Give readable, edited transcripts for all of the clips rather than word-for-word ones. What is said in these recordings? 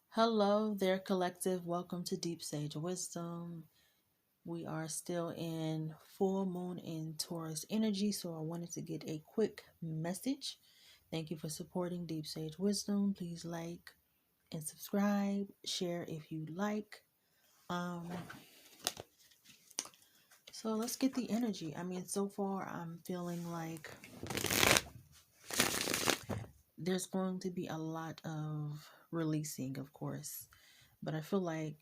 Hello there, collective. Welcome to Deep Sage Wisdom. We are still in full moon in Taurus energy, so I wanted to get a quick message. Thank you for supporting Deep Sage Wisdom. Please like and subscribe, share if you like. Um, so let's get the energy. So far I'm feeling like there's going to be a lot of releasing, of course, but I feel like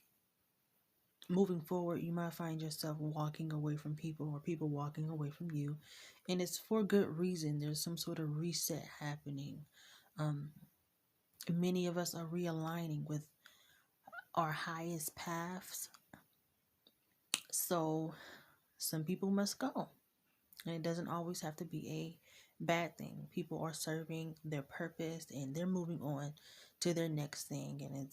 moving forward, you might find yourself walking away from people or people walking away from you. And it's for good reason. There's some sort of reset happening. Um, Many of us are realigning with our highest paths. So some people must go. And it doesn't always have to be a bad thing. People are serving their purpose and they're moving on to their next thing. And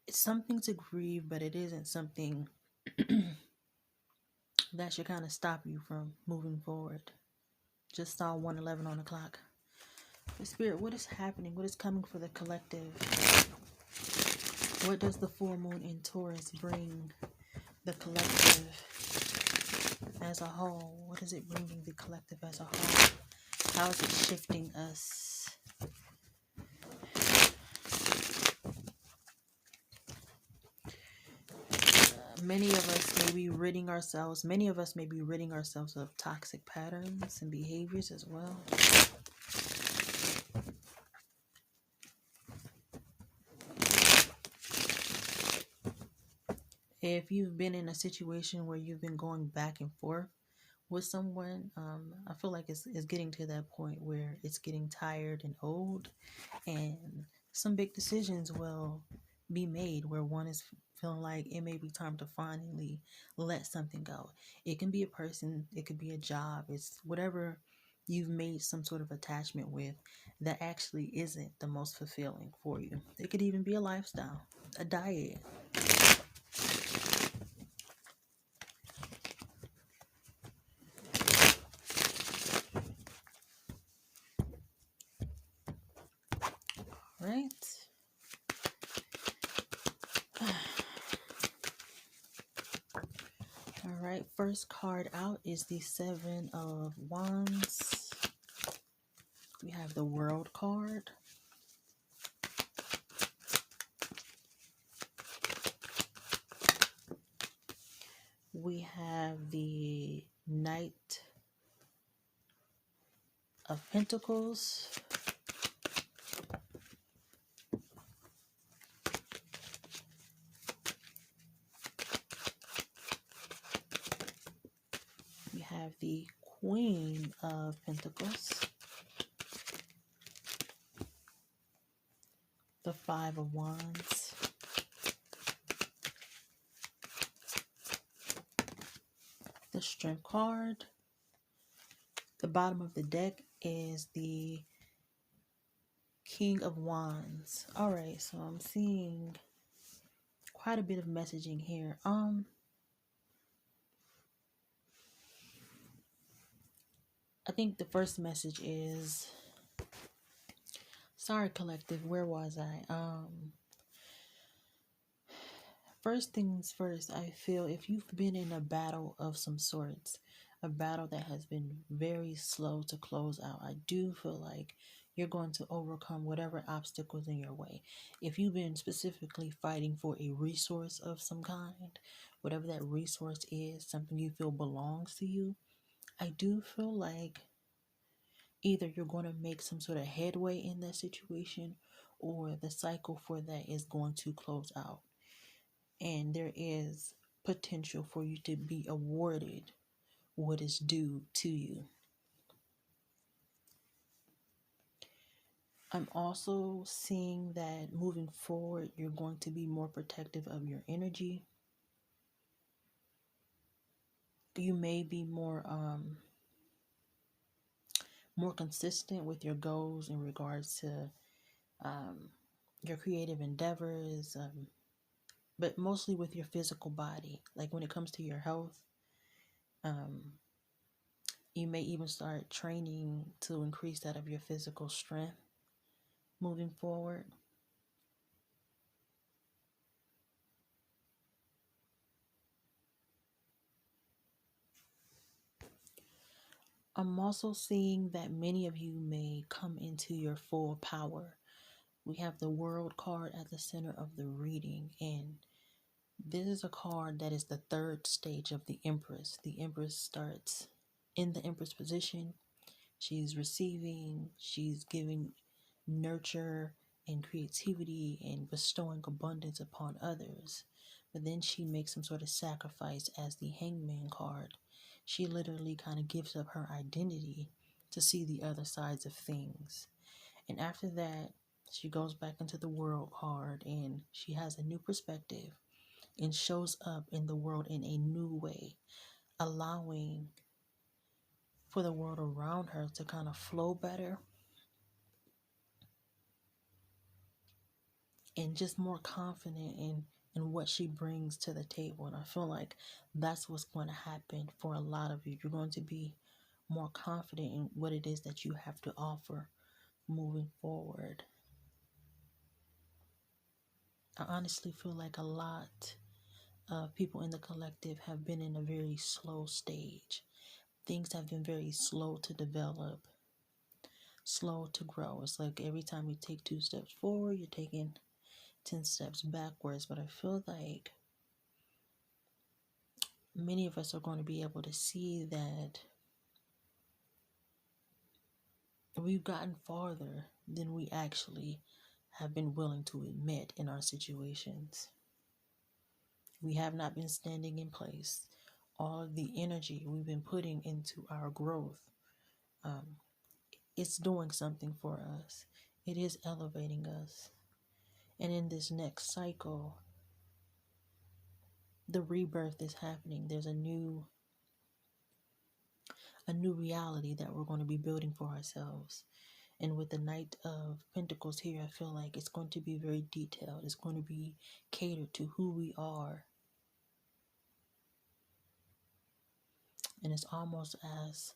it's something to grieve, but it isn't something that should kind of stop you from moving forward. Just saw 111 on the clock. The spirit, what is happening? What is coming for the collective? What does the full moon in Taurus bring the collective as a whole? What is it bringing the collective as a whole? How is it shifting us? Many of us may be ridding ourselves of toxic patterns and behaviors as well. If you've been in a situation where you've been going back and forth with someone, I feel like it's getting to that point where it's getting tired and old, and some big decisions will be made where one is feeling like it may be time to finally let something go. It can be a person, it could be a job, it's whatever you've made some sort of attachment with that actually isn't the most fulfilling for you. It could even be a lifestyle, a diet. Right? All right, first card out is the Seven of Wands. We have the World card. We have the Knight of Pentacles. We have the Queen of Pentacles. The Five of Wands. The Strength card. The bottom of the deck is the King of Wands. All right, so I'm seeing quite a bit of messaging here. I think the first message is, sorry collective, where was I? First things first, I feel if you've been in a battle of some sorts, a battle that has been very slow to close out, I do feel like you're going to overcome whatever obstacles in your way. If you've been specifically fighting for a resource of some kind, whatever that resource is, something you feel belongs to you, I do feel like either you're going to make some sort of headway in that situation, or the cycle for that is going to close out. And there is potential for you to be awarded what is due to you. I'm also seeing that moving forward, you're going to be more protective of your energy. You may be more consistent with your goals in regards to your creative endeavors, but mostly with your physical body. Like when it comes to your health, you may even start training to increase that of your physical strength. moving forward. I'm also seeing that many of you may come into your full power. We have the World card at the center of the reading, and this is a card that is the third stage of the Empress. The Empress starts in the Empress position. She's receiving, she's giving nurture and creativity and bestowing abundance upon others. But then she makes some sort of sacrifice as the Hangman card. She literally kind of gives up her identity to see the other sides of things. And after that, she goes back into the World card and she has a new perspective and shows up in the world in a new way, allowing for the world around her to kind of flow better and just more confident in what she brings to the table. And I feel like that's what's going to happen for a lot of you. You're going to be more confident in what it is that you have to offer moving forward. I honestly feel like a lot of people in the collective have been in a very slow stage. Things have been very slow to develop, slow to grow. It's like every time you take 2 steps forward, you're taking 10 steps backwards. But I feel like many of us are going to be able to see that we've gotten farther than we actually have been willing to admit in our situations. We have not been standing in place. All of the energy we've been putting into our growth, um, it's doing something for us. It is elevating us. And in this next cycle, the rebirth is happening. There's a new reality that we're going to be building for ourselves. And with the Knight of Pentacles here, I feel like it's going to be very detailed. It's going to be catered to who we are. And it's almost as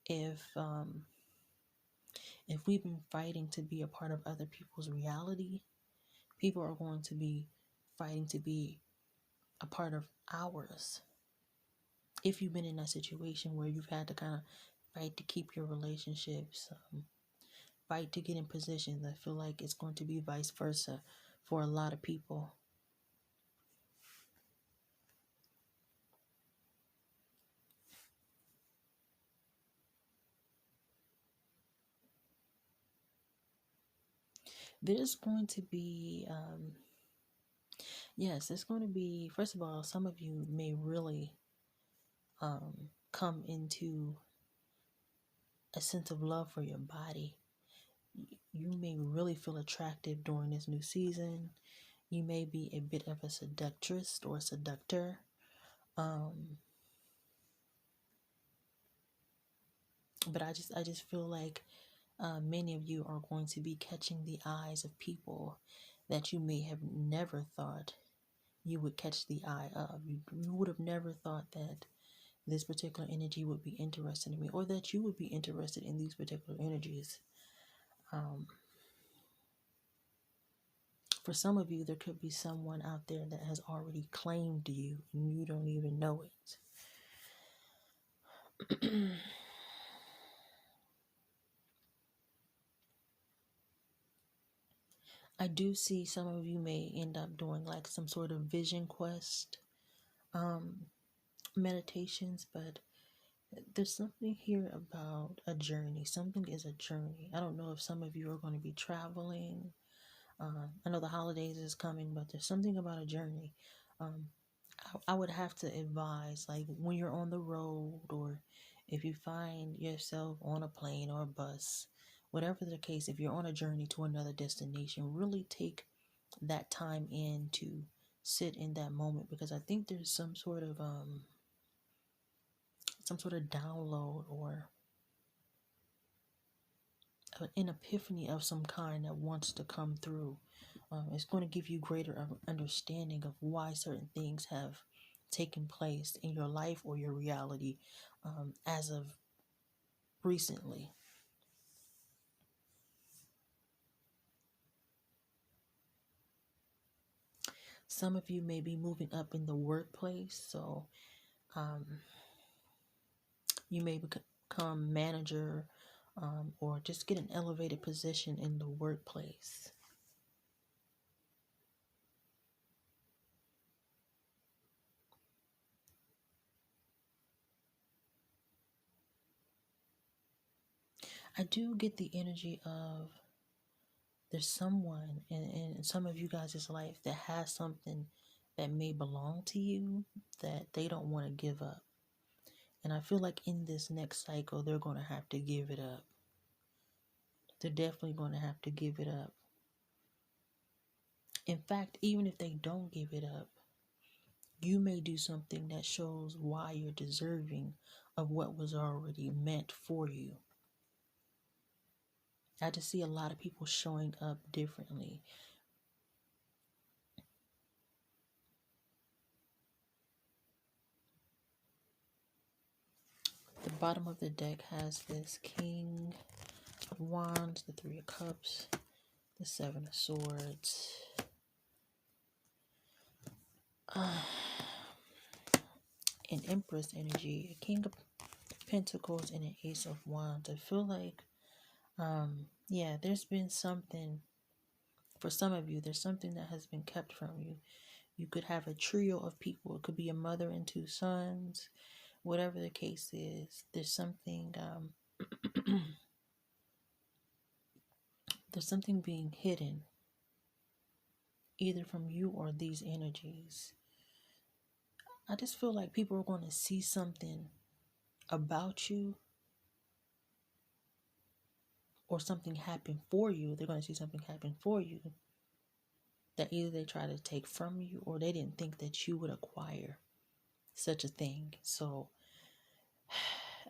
if we've been fighting to be a part of other people's reality, people are going to be fighting to be a part of ours. If you've been in that situation where you've had to kind of fight to keep your relationships, fight to get in positions, I feel like it's going to be vice versa for a lot of people. There's going to be, yes, it's going to be, first of all, some of you may really come into a sense of love for your body. You may really feel attractive during this new season. You may be a bit of a seductress or a seductor. But I just feel like many of you are going to be catching the eyes of people that you may have never thought you would catch the eye of. You would have never thought that this particular energy would be interested in me, or that you would be interested in these particular energies. For some of you, there could be someone out there that has already claimed you and you don't even know it. I do see some of you may end up doing like some sort of vision quest meditations, but there's something here about a journey. Something is a journey. I don't know if some of you are going to be traveling. I know the holidays is coming, but there's something about a journey. Um, I would have to advise, like when you're on the road, or if you find yourself on a plane or a bus, whatever the case, if you're on a journey to another destination, really take that time in to sit in that moment, because I think there's some sort of download or an epiphany of some kind that wants to come through. It's going to give you greater understanding of why certain things have taken place in your life or your reality as of recently. Some of you may be moving up in the workplace, so you may become manager, or just get an elevated position in the workplace. I do get the energy of there's someone in some of you guys' life that has something that may belong to you that they don't want to give up. And I feel like in this next cycle, they're going to have to give it up. They're definitely going to have to give it up. In fact, even if they don't give it up, you may do something that shows why you're deserving of what was already meant for you. I just see a lot of people showing up differently. The bottom of the deck has this King of Wands, the Three of Cups, the Seven of Swords, an Empress energy, a King of Pentacles, and an Ace of Wands. I feel like, there's been something, for some of you, there's something that has been kept from you. You could have a trio of people. It could be a mother and two sons, whatever the case is. There's something, there's something being hidden, either from you or these energies. I just feel like people are going to see something about you, or something happen for you. They're going to see something happen for you that either they try to take from you, or they didn't think that you would acquire such a thing. So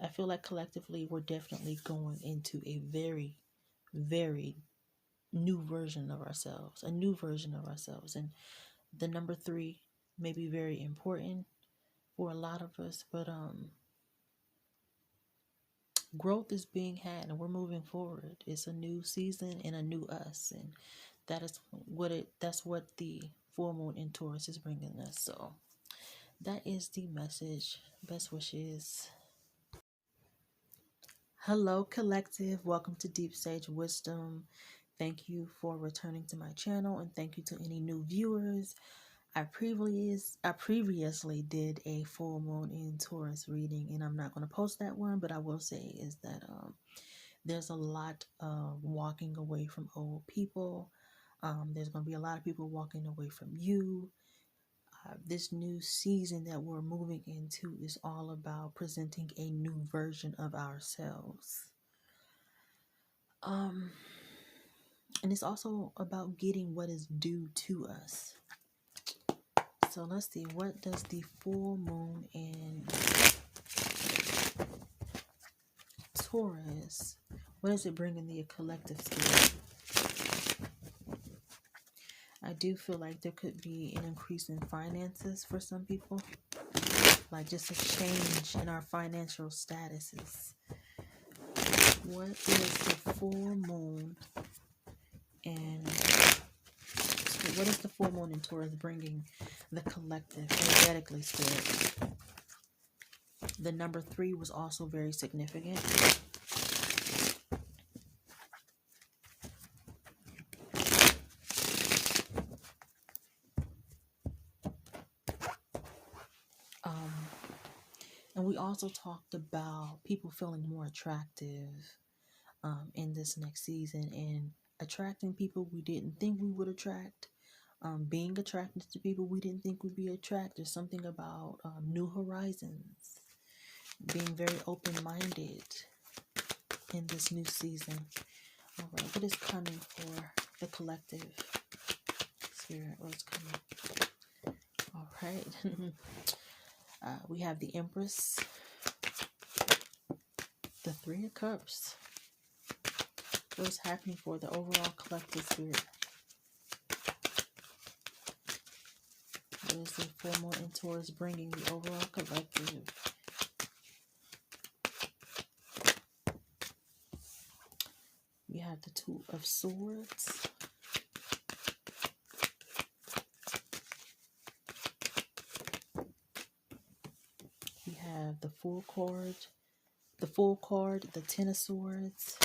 I feel like collectively we're definitely going into a very, very new version of ourselves, a new version of ourselves. And the number 3 may be very important for a lot of us, but growth is being had and we're moving forward. It's a new season and a new us, and that's what the full moon in Taurus is bringing us. So that is the message. Best wishes. Hello collective, welcome to Deep Sage Wisdom. Thank you for returning to my channel, and thank you to any new viewers. I previously did a full moon in Taurus reading, and I'm not going to post that one, but I will say is that there's a lot of walking away from old people. There's going to be a lot of people walking away from you. This new season that we're moving into is all about presenting a new version of ourselves. And it's also about getting what is due to us. So let's see, what does the full moon in Taurus, what does it bring in the collective spirit? I do feel like there could be an increase in finances for some people, like just a change in our financial statuses. What is the full moon and what is the full moon in Taurus bringing the collective energetically, spirit? The number 3 was also very significant. And we also talked about people feeling more attractive in this next season, and attracting people we didn't think we would attract, being attracted to people we didn't think would be attracted. There's something about new horizons, being very open-minded in this new season. All right, what is coming for the collective spirit? What's coming? All right. We have the Empress, the Three of Cups. What is happening for the overall collective spirit? What is the full moon in Taurus bringing the overall collective? We have the Two of Swords, have the full card, the Ten of Swords,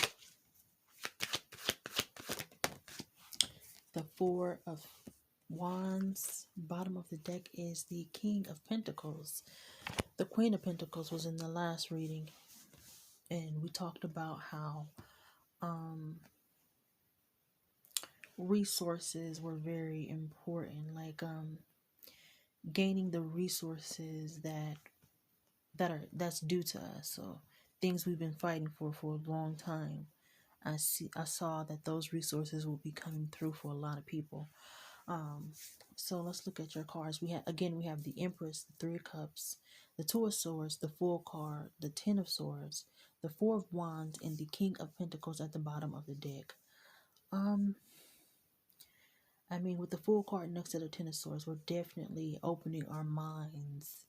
the Four of Wands. Bottom of the deck is the King of Pentacles. The Queen of Pentacles was in the last reading, and we talked about how resources were very important, like gaining the resources that's due to us. So things we've been fighting for a long time. I saw that those resources will be coming through for a lot of people. So let's look at your cards. We have the Empress, the Three of Cups, the Two of Swords, the Full card, the Ten of Swords, the Four of Wands, and the King of Pentacles at the bottom of the deck. With the Full card next to the Ten of Swords, we're definitely opening our minds,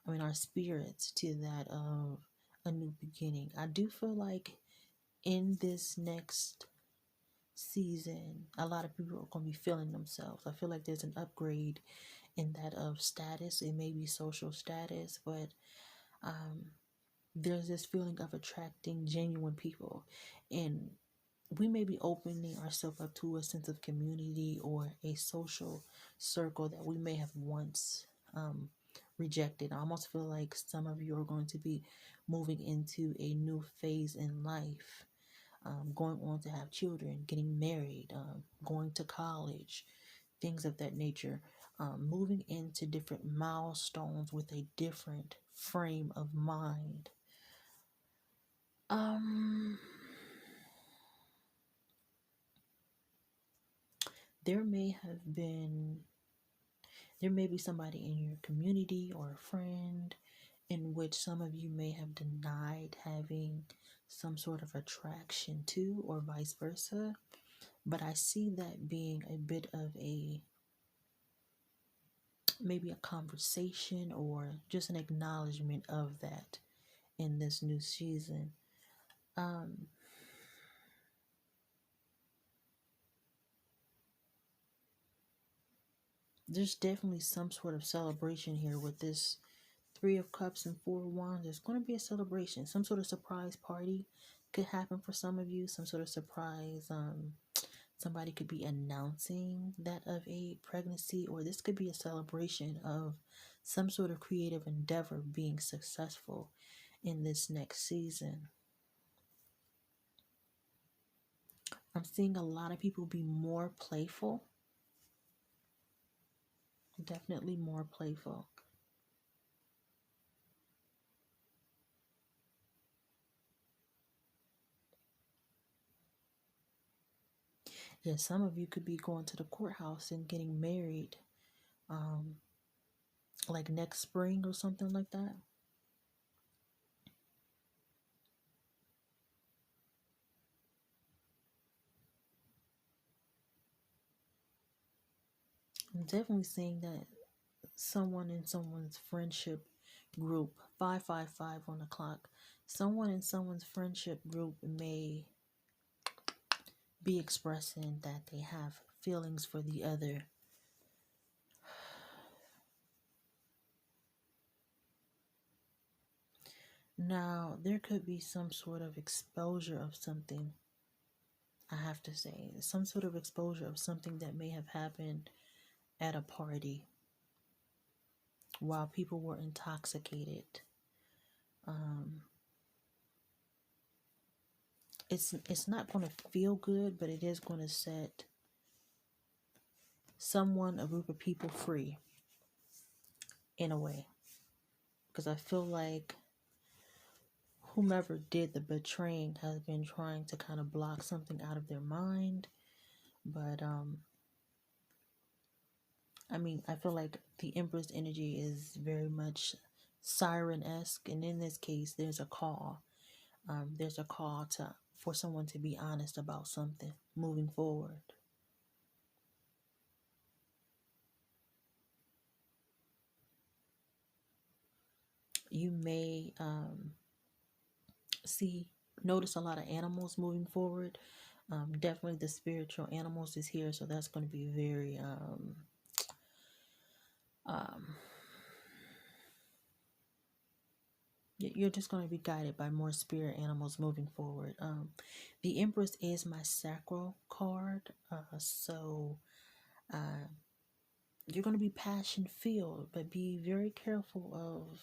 our spirits, to that of a new beginning. I do feel like in this next season, a lot of people are going to be feeling themselves. I feel like there's an upgrade in that of status. It may be social status, but there's this feeling of attracting genuine people, and we may be opening ourselves up to a sense of community or a social circle that we may have once rejected. I almost feel like some of you are going to be moving into a new phase in life, going on to have children, getting married, going to college, things of that nature, moving into different milestones with a different frame of mind. There may be somebody in your community or a friend in which some of you may have denied having some sort of attraction to, or vice versa. But I see that being a bit of maybe a conversation or just an acknowledgement of that in this new season. There's definitely some sort of celebration here with this Three of Cups and Four of Wands. There's going to be a celebration. Some sort of surprise party could happen for some of you. Some sort of surprise. Somebody could be announcing that of a pregnancy, or this could be a celebration of some sort of creative endeavor being successful in this next season. I'm seeing a lot of people be more playful. Definitely more playful. Yeah, some of you could be going to the courthouse and getting married, like next spring or something like that. I'm definitely seeing that someone in someone's friendship group, 555 on the clock, someone in someone's friendship group may be expressing that they have feelings for the other. Now, there could be some sort of exposure of something, I have to say. Some sort of exposure of something that may have happened at a party while people were intoxicated. It's not going to feel good, but it is going to set a group of people free in a way. Because I feel like whomever did the betraying has been trying to kind of block something out of their mind. But I feel like the Empress energy is very much siren-esque, and in this case there's a call. There's a call for someone to be honest about something moving forward. You may notice a lot of animals moving forward. Definitely the spiritual animals is here, so that's going to be very You're just going to be guided by more spirit animals moving forward. The Empress is my sacral card. So uh, you're going to be passion filled, but be very careful of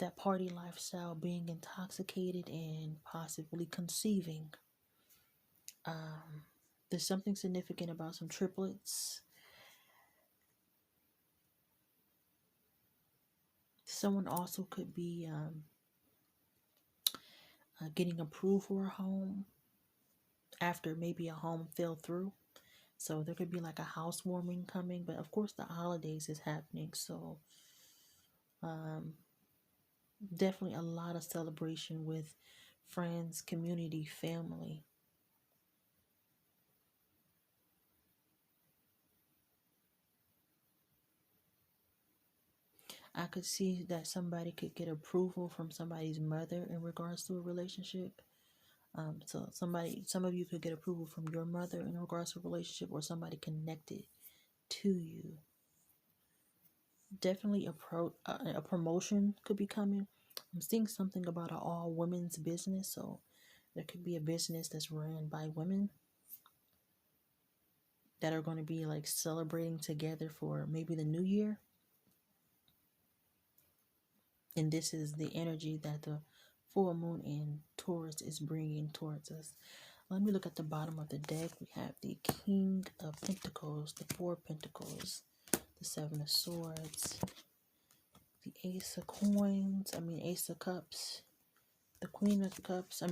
that party lifestyle, being intoxicated and possibly conceiving. There's something significant about some triplets. Someone also could be getting approved for a home after maybe a home fell through. So there could be like a housewarming coming, but of course the holidays is happening. So um, definitely a lot of celebration with friends, community, family. I could see that somebody could get approval from somebody's mother in regards to a relationship. So some of you could get approval from your mother in regards to a relationship, or somebody connected to you. Definitely a promotion could be coming. I'm seeing something about an all women's business, so there could be a business that's run by women that are going to be like celebrating together for maybe the new year. And this is the energy that the full moon in Taurus is bringing towards us. Let me look at the bottom of the deck. We have the King of Pentacles, the Four of Pentacles, the Seven of Swords, the Ace of Coins, Ace of Cups, the Queen of Cups,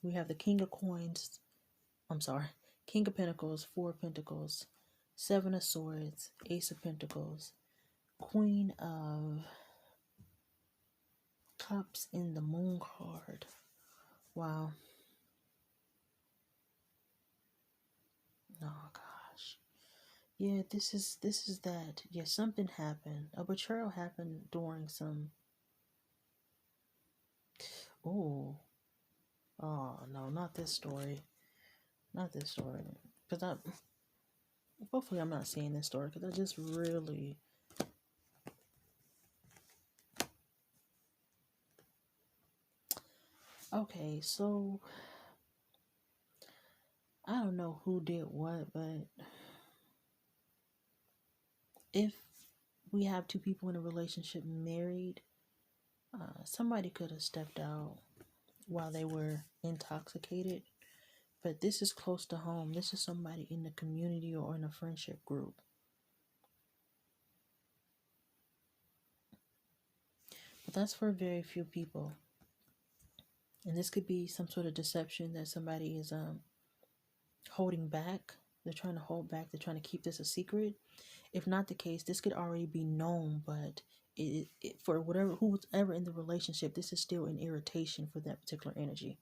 we have the King of Coins, King of Pentacles, Four of Pentacles, Seven of Swords, Ace of Pentacles, Queen of Cups, in the Moon card. Wow. Oh gosh. Yeah, this is that. Yeah, something happened. A betrayal happened during some. Oh, oh no, not this story. Not this story. Cause I, hopefully, I'm not seeing this story. Cause I just really. Okay, so I don't know who did what, but if we have two people in a relationship married, somebody could have stepped out while they were intoxicated. But this is close to home. This is somebody in the community or in a friendship group. But that's for very few people. And this could be some sort of deception that somebody is holding back. They're trying to hold back. They're trying to keep this a secret. If not the case, this could already be known, but for who's ever in the relationship, this is still an irritation for that particular energy.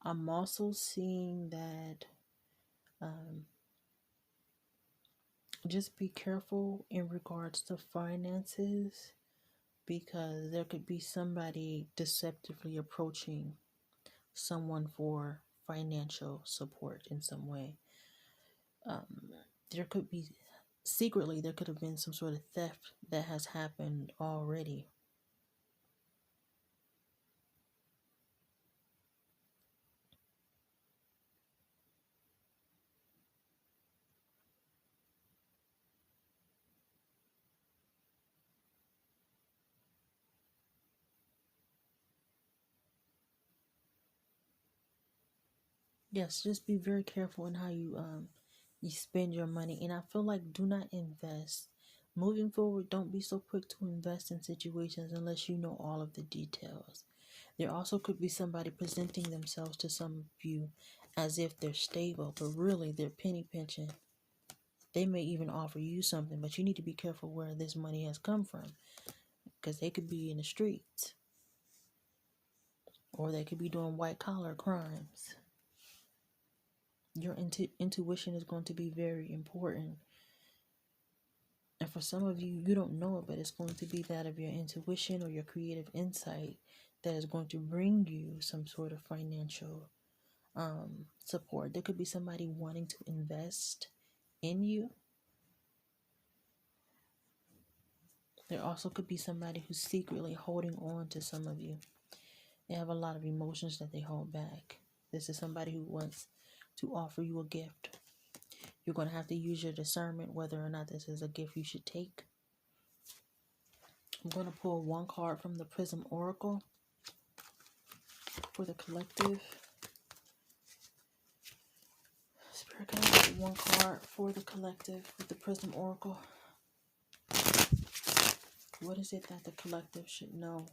I'm also seeing that just be careful in regards to finances, because there could be somebody deceptively approaching someone for financial support in some way. There could be secretly, there could have been some sort of theft that has happened already. Yes, just be very careful in how you spend your money. And I feel like do not invest. Moving forward, don't be so quick to invest in situations unless you know all of the details. There also could be somebody presenting themselves to some of you as if they're stable, but really they're penny pinching. They may even offer you something, but you need to be careful where this money has come from, because they could be in the streets or they could be doing white collar crimes. Your intuition is going to be very important. And for some of you, you don't know it, but it's going to be that of your intuition or your creative insight that is going to bring you some sort of financial support. There could be somebody wanting to invest in you. There also could be somebody who's secretly holding on to some of you. They have a lot of emotions that they hold back. This is somebody who wants to offer you a gift. You're going to have to use your discernment whether or not this is a gift you should take. I'm going to pull one card from the Prism Oracle for the collective. Spirit, can I get one card for the collective with the Prism Oracle? What is it that the collective should know?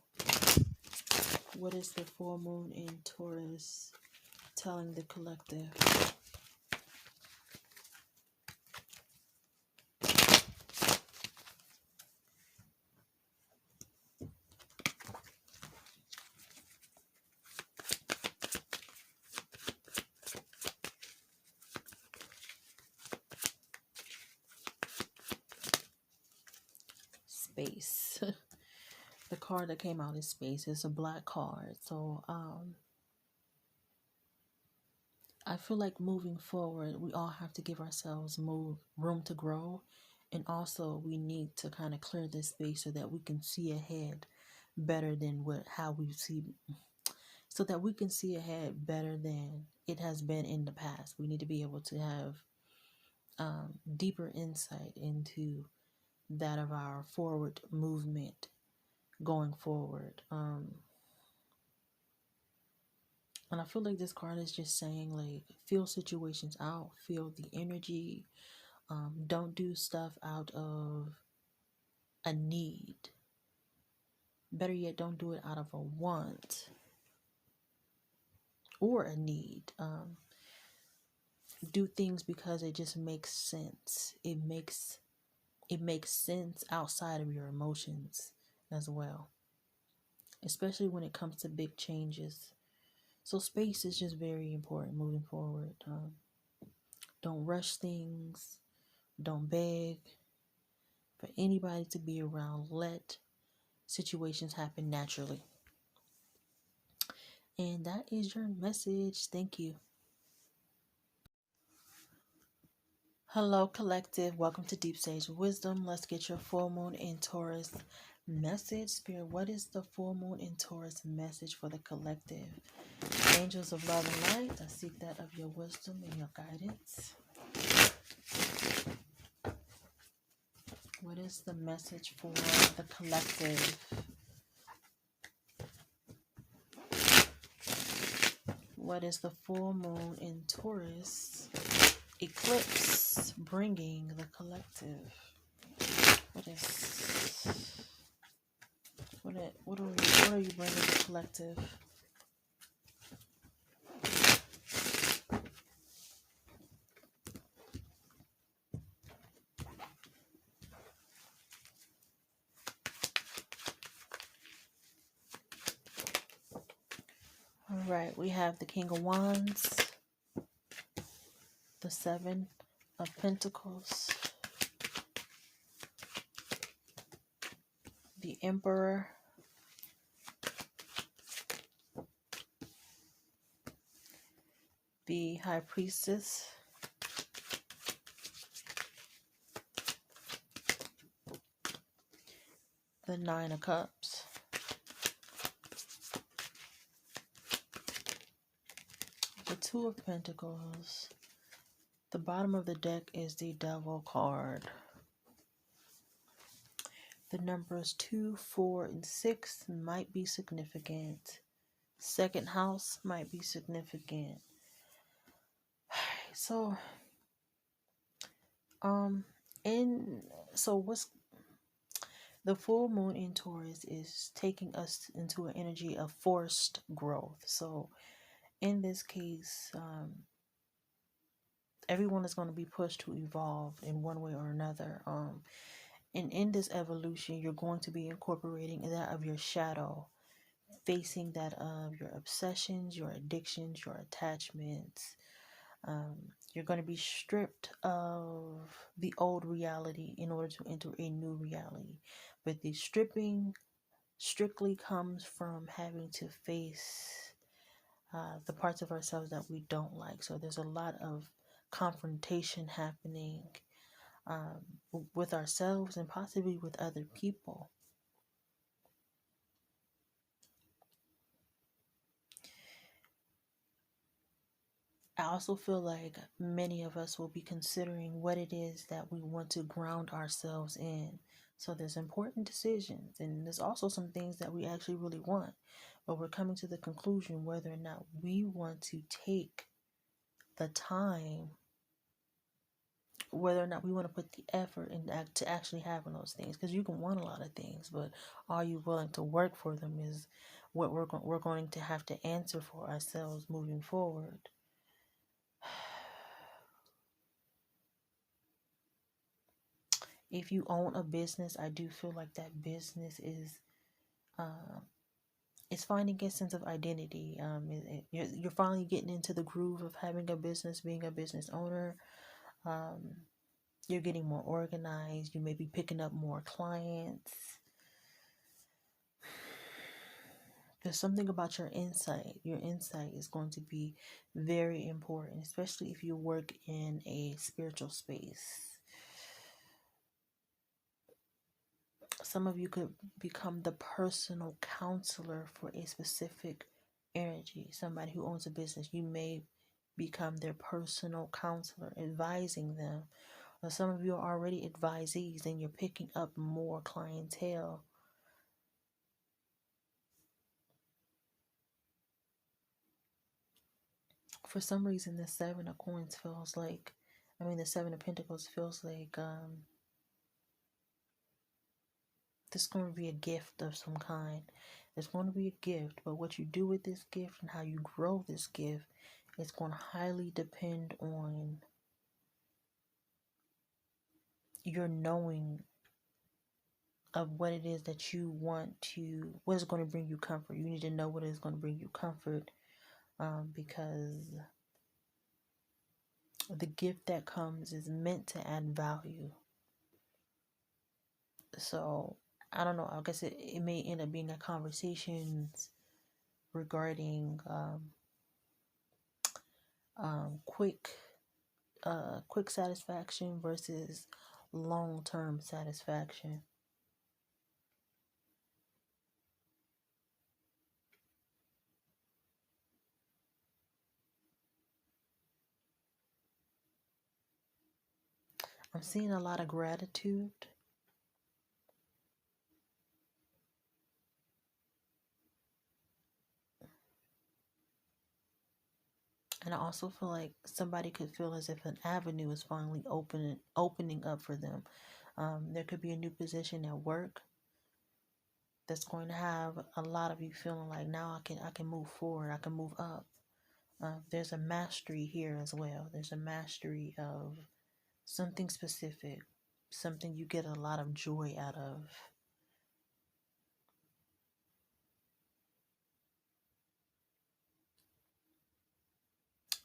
What is the full moon in Taurus telling the collective? Space. The card that came out is space. It's a black card. So I feel like moving forward, we all have to give ourselves room to grow. And also we need to kind of clear this space so that we can see ahead better than how we see, so that we can see ahead better than it has been in the past. We need to be able to have deeper insight into that of our forward movement going forward. And I feel like this card is just saying, like, feel situations out, feel the energy. Don't do stuff out of a need. Better yet, don't do it out of a want or a need. Do things because it just makes sense. It makes sense outside of your emotions as well, especially when it comes to big changes. So space is just very important moving forward. Don't rush things. Don't beg for anybody to be around. Let situations happen naturally. And that is your message. Thank you. Hello, collective. Welcome to Deep Sage Wisdom. Let's get your full moon in Taurus message. Spirit, what is the full moon in Taurus message for the collective? Angels of love and light, I seek that of your wisdom and your guidance. What is the message for the collective? What is the full moon in Taurus eclipse bringing the collective? What are you bringing the collective? All right, we have the King of Wands, the Seven of Pentacles, the Emperor, the High Priestess, the Nine of Cups, the Two of Pentacles. The bottom of the deck is the Devil card. The numbers 2, 4, and 6 might be significant. Second house might be significant. So, what's the full moon in Taurus is taking us into an energy of forced growth. So, in this case, everyone is going to be pushed to evolve in one way or another. And in this evolution, you're going to be incorporating that of your shadow, facing that of your obsessions, your addictions, your attachments. You're going to be stripped of the old reality in order to enter a new reality. But the stripping strictly comes from having to face the parts of ourselves that we don't like. So there's a lot of confrontation happening. with ourselves and possibly with other people. I also feel like many of us will be considering what it is that we want to ground ourselves in. So there's important decisions, and there's also some things that we actually really want, but we're coming to the conclusion whether or not we want to take the time, whether or not we want to put the effort in to actually having those things. Because you can want a lot of things, but are you willing to work for them is what we're going to have to answer for ourselves moving forward. If you own a business, I do feel like that business is uh, it's finding a sense of identity. You're finally getting into the groove of having a business, being a business owner. Um, you're getting more organized. You may be picking up more clients. There's something about your insight. Your insight is going to be very important, especially if you work in a spiritual space. Some of you could become the personal counselor for a specific energy. Somebody who owns a business, you may become their personal counselor, advising them. Or some of you are already advisees and you're picking up more clientele. For some reason, the Seven of Coins feels like, the Seven of Pentacles feels like this is going to be a gift of some kind. It's going to be a gift, but what you do with this gift and how you grow this gift is going to highly depend on your knowing of what it is that you want to, what is going to bring you comfort. You need to know what is going to bring you comfort, because the gift that comes is meant to add value. So I don't know. I guess it may end up being a conversations regarding quick quick satisfaction versus long-term satisfaction. I'm seeing a lot of gratitude. And I also feel like somebody could feel as if an avenue is finally opening up for them. There could be a new position at work that's going to have a lot of you feeling like now I can move forward, I can move up. There's a mastery here as well. There's a mastery of something specific, something you get a lot of joy out of.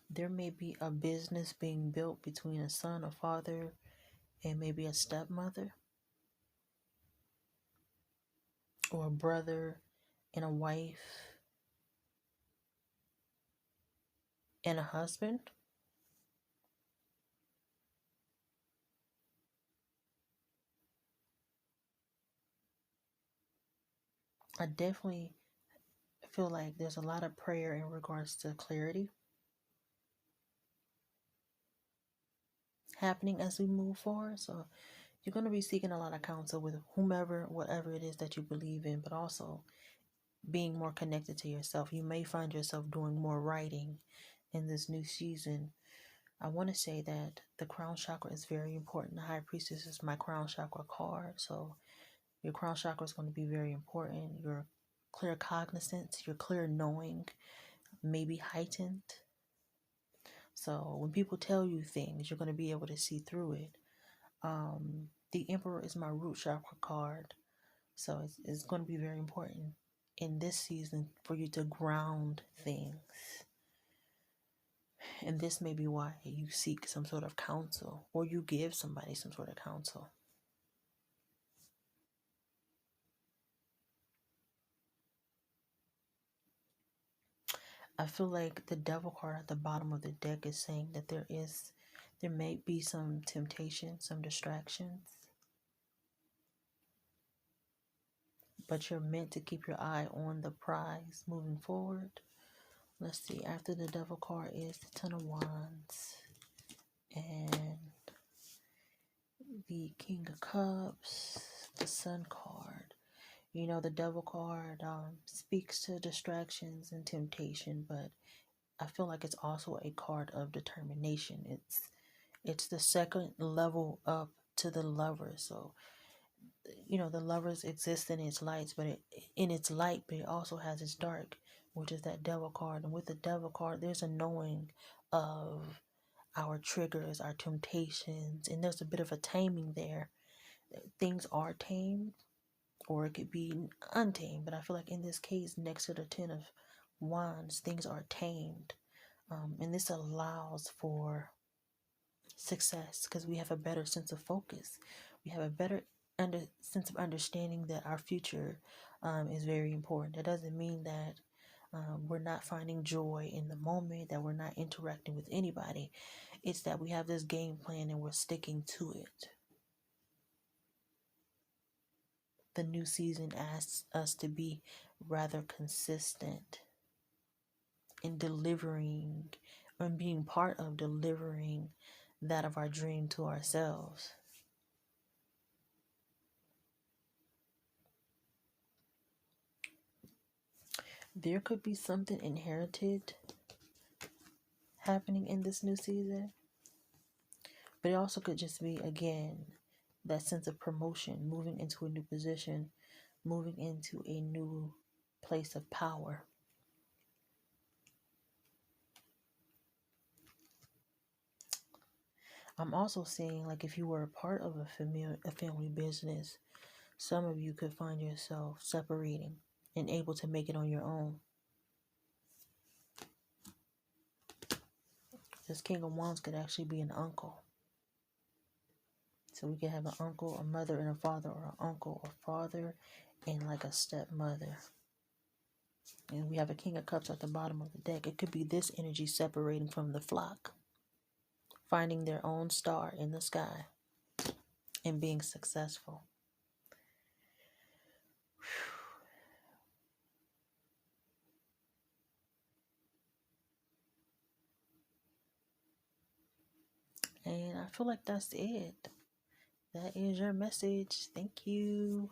There may be a business being built between a son or father and maybe a stepmother, or a brother and a wife and a husband. I definitely feel like there's a lot of prayer in regards to clarity happening as we move forward. So you're going to be seeking a lot of counsel with whomever, whatever it is that you believe in, but also being more connected to yourself. You may find yourself doing more writing in this new season. I want to say that the crown chakra is very important. The High Priestess is my crown chakra card. So your crown chakra is going to be very important. Your clear cognizance, your clear knowing may be heightened. So when people tell you things, you're going to be able to see through it. The Emperor is my root chakra card. So it's going to be very important in this season for you to ground things. And this may be why you seek some sort of counsel or you give somebody some sort of counsel. I feel like the Devil card at the bottom of the deck is saying that There may be some temptation, some distractions, but you're meant to keep your eye on the prize moving forward. Let's see, after the Devil card is the Ten of Wands and the King of Cups, the Sun card. You know, the Devil card speaks to distractions and temptation, but I feel like it's also a card of determination. It's the second level up to the Lover. So, you know, the Lovers exist in its lights, but in its light, but it also has its dark, which is that Devil card. And with the Devil card, there's a knowing of our triggers, our temptations, and there's a bit of a taming there. Things are tamed, or it could be untamed, but I feel like in this case, next to the Ten of Wands, things are tamed. And this allows for success because we have a better sense of focus. We have a better sense of understanding that our future is very important. That doesn't mean that we're not finding joy in the moment, that we're not interacting with anybody. It's that we have this game plan and we're sticking to it. The new season asks us to be rather consistent in delivering and being part of delivering that of our dream to ourselves. There could be something inherited happening in this new season, but it also could just be, again, that sense of promotion, moving into a new position, moving into a new place of power. I'm also seeing, like, if you were a part of a family business, some of you could find yourself separating and able to make it on your own. This King of Wands could actually be an uncle. So we could have an uncle, a mother, and a father, or an uncle, a father, and like a stepmother. And we have a King of Cups at the bottom of the deck. It could be this energy separating from the flock, finding their own star in the sky, and being successful. And I feel like that's it. That is your message. Thank you.